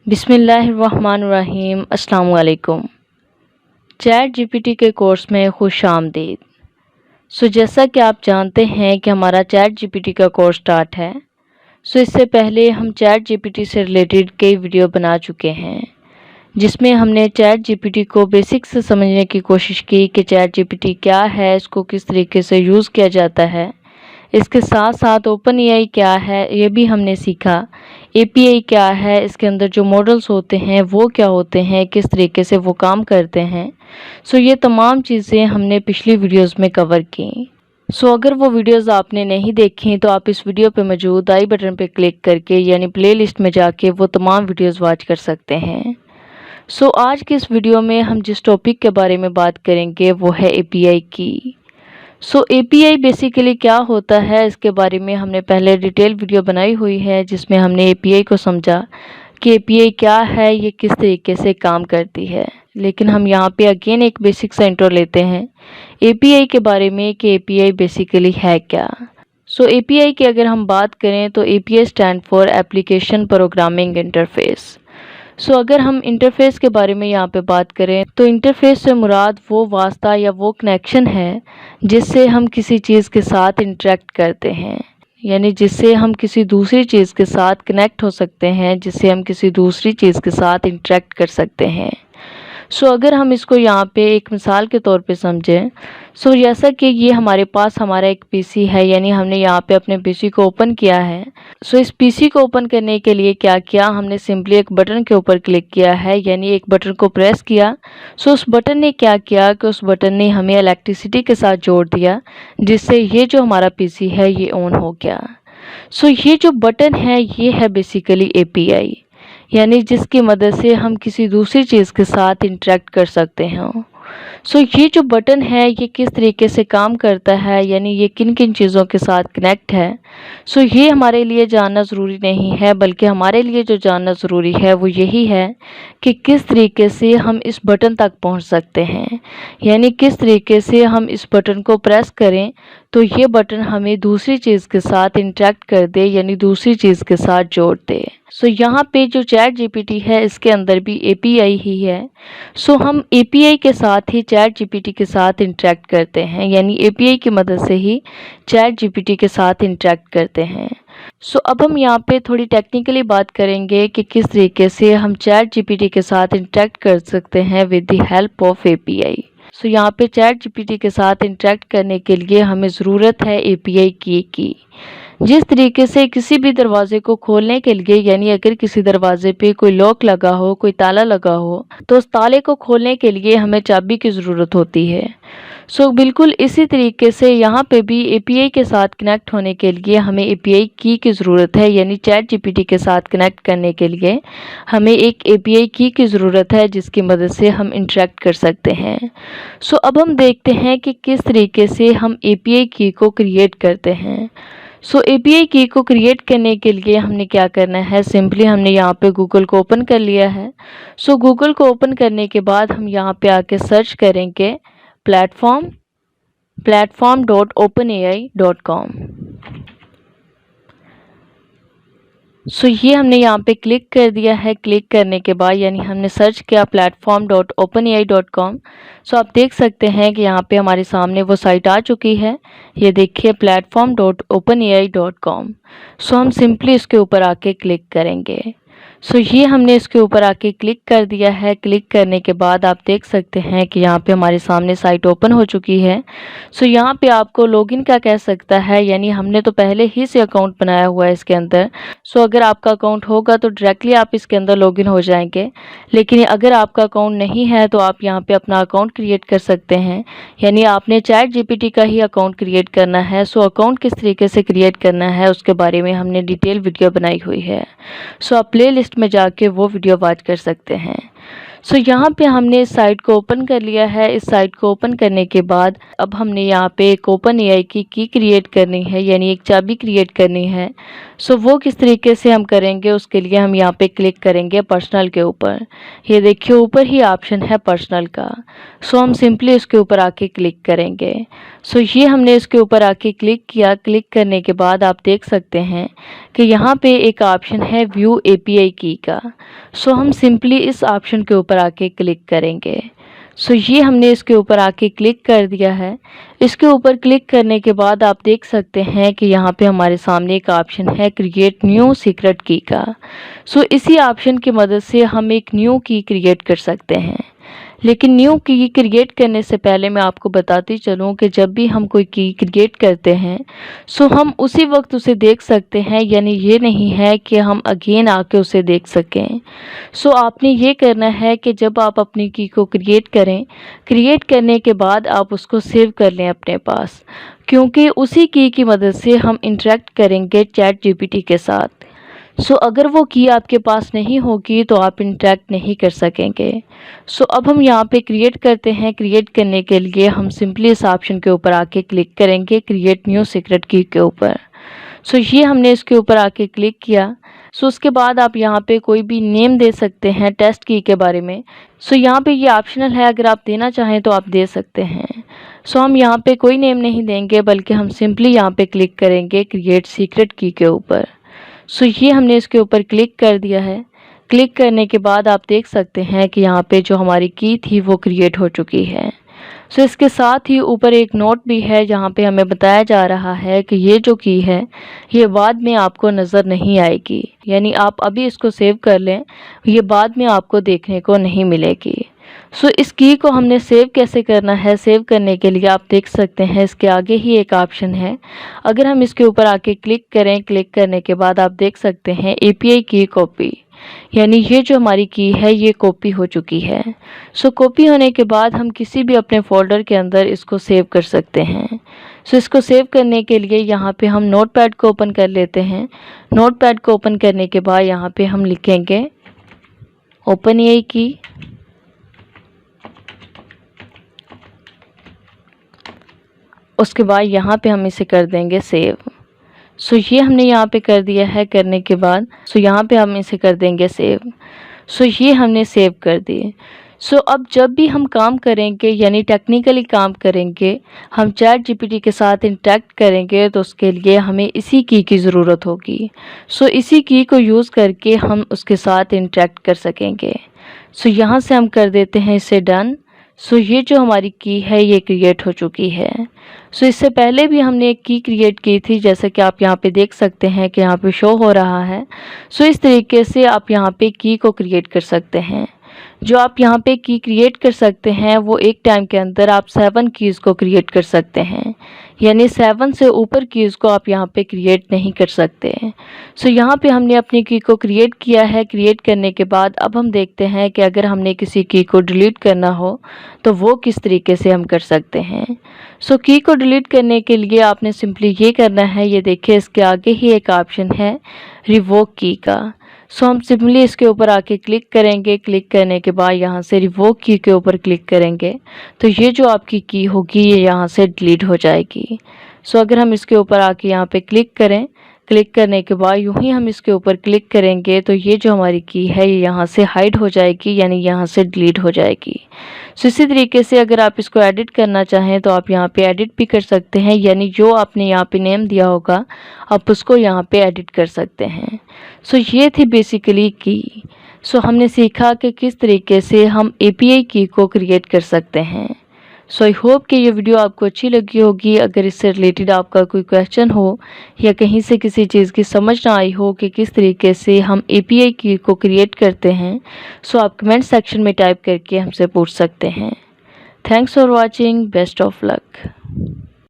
बिस्मिल्लाहिर्रहमानिर्रहीम। अस्सलाम वालेकुम। चैट जीपीटी के कोर्स में खुश आमदीद। जैसा कि आप जानते हैं कि हमारा चैट जीपीटी का कोर्स स्टार्ट है। इससे पहले हम चैट जीपीटी से रिलेटेड कई वीडियो बना चुके हैं, जिसमें हमने चैट जीपीटी को बेसिक से समझने की कोशिश की कि चैट जीपीटी क्या है, इसको किस तरीके से यूज़ किया जाता है। इसके साथ साथ ओपन एआई क्या है ये भी हमने सीखा। एपीआई क्या है, इसके अंदर जो मॉडल्स होते हैं वो क्या होते हैं, किस तरीके से वो काम करते हैं। ये तमाम चीज़ें हमने पिछली वीडियोस में कवर की। अगर वो वीडियोस आपने नहीं देखी तो आप इस वीडियो पे मौजूद आई बटन पे क्लिक करके यानी प्लेलिस्ट में जाके वो तमाम वीडियोस वॉच कर सकते हैं। आज की इस वीडियो में हम जिस टॉपिक के बारे में बात करेंगे वो है एपीआई की। एपीआई बेसिकली क्या होता है, इसके बारे में हमने पहले डिटेल वीडियो बनाई हुई है, जिसमें हमने एपीआई को समझा कि एपीआई क्या है, ये किस तरीके से काम करती है। लेकिन हम यहाँ पे अगेन एक बेसिक सा इंट्रो लेते हैं एपीआई के बारे में कि एपीआई बेसिकली है क्या। एपीआई की अगर हम बात करें तो API stand for application programming interface. अगर हम इंटरफेस के बारे में यहाँ पे बात करें तो इंटरफेस से मुराद वो वास्ता या वो कनेक्शन है जिससे हम किसी चीज़ के साथ इंटरेक्ट करते हैं, यानी जिससे हम किसी दूसरी चीज़ के साथ कनेक्ट हो सकते हैं, जिससे हम किसी दूसरी चीज़ के साथ इंटरेक्ट कर सकते हैं। अगर हम इसको यहाँ पे एक मिसाल के तौर पे समझें, जैसा कि ये हमारे पास हमारा एक पीसी है, यानी हमने यहाँ पे अपने पीसी को ओपन किया है। इस पीसी को ओपन करने के लिए क्या किया, हमने सिंपली एक बटन के ऊपर क्लिक किया है, यानी एक बटन को प्रेस किया। उस बटन ने क्या किया कि उस बटन ने हमें इलेक्ट्रिसिटी के साथ जोड़ दिया, जिससे ये जो हमारा पीसी है ये ऑन हो गया। ये जो बटन है ये है बेसिकली एपीआई, यानी जिसकी मदद से हम किसी दूसरी चीज़ के साथ इंटरेक्ट कर सकते हैं। ये जो बटन है ये किस तरीके से काम करता है, यानी ये किन किन चीज़ों के साथ कनेक्ट है। ये हमारे लिए जानना ज़रूरी नहीं है, बल्कि हमारे लिए जो जानना ज़रूरी है वो यही है कि किस तरीके से हम इस बटन तक पहुंच सकते हैं, यानी किस तरीके से हम इस बटन को प्रेस करें तो ये बटन हमें दूसरी चीज़ के साथ इंटरेक्ट कर दे, यानी दूसरी चीज़ के साथ जोड़ दे। यहाँ पे जो चैट जीपीटी है इसके अंदर भी एपीआई ही है। हम एपीआई के साथ ही चैट जीपीटी के साथ इंटरेक्ट करते हैं, यानी एपीआई की मदद से ही चैट जीपीटी के साथ इंटरेक्ट करते हैं। अब हम यहाँ पे थोड़ी टेक्निकली बात करेंगे कि किस तरीके से हम चैट जीपीटी के साथ इंटरेक्ट कर सकते हैं with the help of API. यहाँ पे चैट जीपीटी के साथ इंटरेक्ट करने के लिए हमें ज़रूरत है एपीआई की। जिस तरीके से किसी भी दरवाजे को खोलने के लिए, यानी अगर किसी दरवाजे पे कोई लॉक लगा हो, कोई ताला लगा हो, तो उस ताले को खोलने के लिए हमें चाबी की ज़रूरत होती है। बिल्कुल इसी तरीके से यहाँ पे भी एपीआई के साथ कनेक्ट होने के लिए हमें एपीआई की ज़रूरत है, यानी चैट जीपीटी के साथ कनेक्ट करने के लिए हमें एक एपीआई की ज़रूरत है, जिसकी मदद से हम इंटरेक्ट कर सकते हैं। अब हम देखते हैं कि किस तरीके से हम एपीआई की को क्रिएट करते हैं। एपीआई की को क्रिएट करने के लिए हमने क्या करना है, सिंपली हमने यहाँ पे गूगल को ओपन कर लिया है। गूगल को ओपन करने के बाद हम यहाँ पे आके सर्च करेंगे platform.openai.com। ये हमने यहाँ पे क्लिक कर दिया है। क्लिक करने के बाद यानी हमने सर्च किया platform.openai.com। आप देख सकते हैं कि यहाँ पे हमारे सामने वो साइट आ चुकी है। ये देखिए platform.openai.com। हम सिंपली इसके ऊपर आके क्लिक करेंगे। ये हमने इसके ऊपर आके क्लिक कर दिया है। क्लिक करने के बाद आप देख सकते हैं कि यहाँ पे हमारे सामने साइट ओपन हो चुकी है। यहाँ पे आपको लॉगिन का कह सकता है, यानी हमने तो पहले ही से अकाउंट बनाया हुआ है इसके अंदर। अगर आपका अकाउंट होगा तो डायरेक्टली आप इसके अंदर लॉगिन हो जाएंगे, लेकिन अगर आपका अकाउंट नहीं है तो आप यहाँ पे अपना अकाउंट क्रिएट कर सकते हैं, यानी आपने चैट जीपीटी का ही अकाउंट क्रिएट करना है। अकाउंट किस तरीके से क्रिएट करना है उसके बारे में हमने डिटेल वीडियो बनाई हुई है। आप प्ले लिस्ट में जाके वो वीडियो वॉच कर सकते हैं। यहाँ पे हमने इस साइट को ओपन कर लिया है। इस साइट को ओपन करने के बाद अब हमने यहाँ पे एक ओपन एआई की क्रिएट करनी है, यानी एक चाबी क्रिएट करनी है। वो किस तरीके से हम करेंगे, उसके लिए हम यहाँ पे क्लिक करेंगे पर्सनल के ऊपर। ये देखिए ऊपर ही ऑप्शन है पर्सनल का। हम सिंपली उसके ऊपर आके क्लिक करेंगे। सो ये हमने इसके ऊपर आके क्लिक किया। क्लिक करने के बाद आप देख सकते हैं कि यहाँ पे एक ऑप्शन है व्यू एपीआई की का। सो हम सिंपली इस ऑप्शन के ऊपर आके क्लिक करेंगे। सो ये हमने इसके ऊपर आके क्लिक कर दिया है। इसके ऊपर क्लिक करने के बाद आप देख सकते हैं कि यहाँ पे हमारे सामने एक ऑप्शन है क्रिएट न्यू सीक्रेट की का। सो इसी ऑप्शन की मदद से हम एक न्यू की क्रिएट कर सकते हैं। लेकिन न्यू की क्रिएट करने से पहले मैं आपको बताती चलूँ कि जब भी हम कोई की क्रिएट करते हैं सो हम उसी वक्त उसे देख सकते हैं, यानी ये नहीं है कि हम अगेन आके उसे देख सकें। सो आपने ये करना है कि जब आप अपनी की को क्रिएट करें, क्रिएट करने के बाद आप उसको सेव कर लें अपने पास, क्योंकि उसी की मदद से हम इंटरेक्ट करेंगे चैट जीपीटी के साथ। सो अगर वो की आपके पास नहीं होगी तो आप इंटरेक्ट नहीं कर सकेंगे। सो अब हम यहाँ पे क्रिएट करते हैं। क्रिएट करने के लिए हम सिंपली इस ऑप्शन के ऊपर आके क्लिक करेंगे क्रिएट न्यू सीक्रेट की के ऊपर। सो ये हमने इसके ऊपर आके क्लिक किया। सो उसके बाद आप यहाँ पे कोई भी नेम दे सकते हैं टेस्ट की के बारे में। सो यहाँ पे ये ऑप्शनल है, अगर आप देना चाहें तो आप दे सकते हैं। सो हम यहाँ पे कोई नेम नहीं देंगे, बल्कि हम सिंपली यहाँ पे क्लिक करेंगे क्रिएट सीक्रेट की के ऊपर। सो ये हमने इसके ऊपर क्लिक कर दिया है। क्लिक करने के बाद आप देख सकते हैं कि यहाँ पे जो हमारी की थी वो क्रिएट हो चुकी है। सो इसके साथ ही ऊपर एक नोट भी है जहाँ पे हमें बताया जा रहा है कि ये जो की है ये बाद में आपको नज़र नहीं आएगी, यानी आप अभी इसको सेव कर लें, ये बाद में आपको देखने को नहीं मिलेगी। सो इस की को हमने सेव कैसे करना है, सेव करने के लिए आप देख सकते हैं इसके आगे ही एक ऑप्शन है। अगर हम इसके ऊपर आके क्लिक करें, क्लिक करने के बाद आप देख सकते हैं एपीआई की कॉपी, यानी ये जो हमारी की है ये कॉपी हो चुकी है। सो कॉपी होने के बाद हम किसी भी अपने फोल्डर के अंदर इसको सेव कर सकते हैं। सो इसको सेव करने के लिए यहाँ पे हम नोटपैड को ओपन कर लेते हैं। नोटपैड को ओपन करने के बाद यहाँ पे हम लिखेंगे ओपन एआई की, उसके बाद यहाँ पे हम इसे कर देंगे सेव। सो ये हमने यहाँ पे कर दिया है। करने के बाद सो यहाँ पे हम इसे कर देंगे सेव। सो ये हमने सेव कर दिए। सो अब जब भी हम काम करेंगे, यानी टेक्निकली काम करेंगे, हम चैट जीपीटी के साथ इंटरेक्ट करेंगे, तो उसके लिए हमें इसी की ज़रूरत होगी। सो इसी की को यूज़ करके हम उसके साथ इंटरेक्ट कर सकेंगे। सो यहाँ से हम कर देते हैं इसे डन। सो ये जो हमारी की है ये क्रिएट हो चुकी है। सो इससे पहले भी हमने एक की क्रिएट की थी, जैसे कि आप यहाँ पे देख सकते हैं कि यहाँ पे शो हो रहा है। सो इस तरीके से आप यहाँ पे की को क्रिएट कर सकते हैं। जो आप यहाँ पे की क्रिएट कर सकते हैं वो एक टाइम के अंदर आप 7 कीज़ को क्रिएट कर सकते हैं, यानी 7 से ऊपर कीज़ को आप यहाँ पे क्रिएट नहीं कर सकते। सो यहाँ पे हमने अपनी की को क्रिएट किया है। क्रिएट करने के बाद अब हम देखते हैं कि अगर हमने किसी की को डिलीट करना हो तो वो किस तरीके से हम कर सकते हैं। सो की को डिलीट करने के लिए आपने सिंपली ये करना है, ये देखिए इसके आगे ही एक ऑप्शन है रिवोक की का। सो हम सिंपली इसके ऊपर आके क्लिक करेंगे। क्लिक करने के बाद यहाँ से रिवोक की के ऊपर क्लिक करेंगे तो ये जो आपकी की होगी ये यहाँ से डिलीट हो जाएगी। सो अगर हम इसके ऊपर आके यहाँ पे क्लिक करें, क्लिक करने के बाद यूँ ही हम इसके ऊपर क्लिक करेंगे तो ये जो हमारी की है ये यहाँ से हाइड हो जाएगी, यानी यहाँ से डिलीट हो जाएगी। सो इसी तरीके से अगर आप इसको एडिट करना चाहें तो आप यहाँ पे एडिट भी कर सकते हैं, यानी जो आपने यहाँ पे नेम दिया होगा आप उसको यहाँ पे एडिट कर सकते हैं। सो ये थी बेसिकली की। सो हमने सीखा कि किस तरीके से हम एपीआई की को क्रिएट कर सकते हैं। सो आई होप कि ये वीडियो आपको अच्छी लगी होगी। अगर इससे रिलेटेड आपका कोई क्वेश्चन हो या कहीं से किसी चीज़ की समझ ना आई हो कि किस तरीके से हम एपीआई की को क्रिएट करते हैं, सो आप कमेंट सेक्शन में टाइप करके हमसे पूछ सकते हैं। Thanks for watching, best of luck.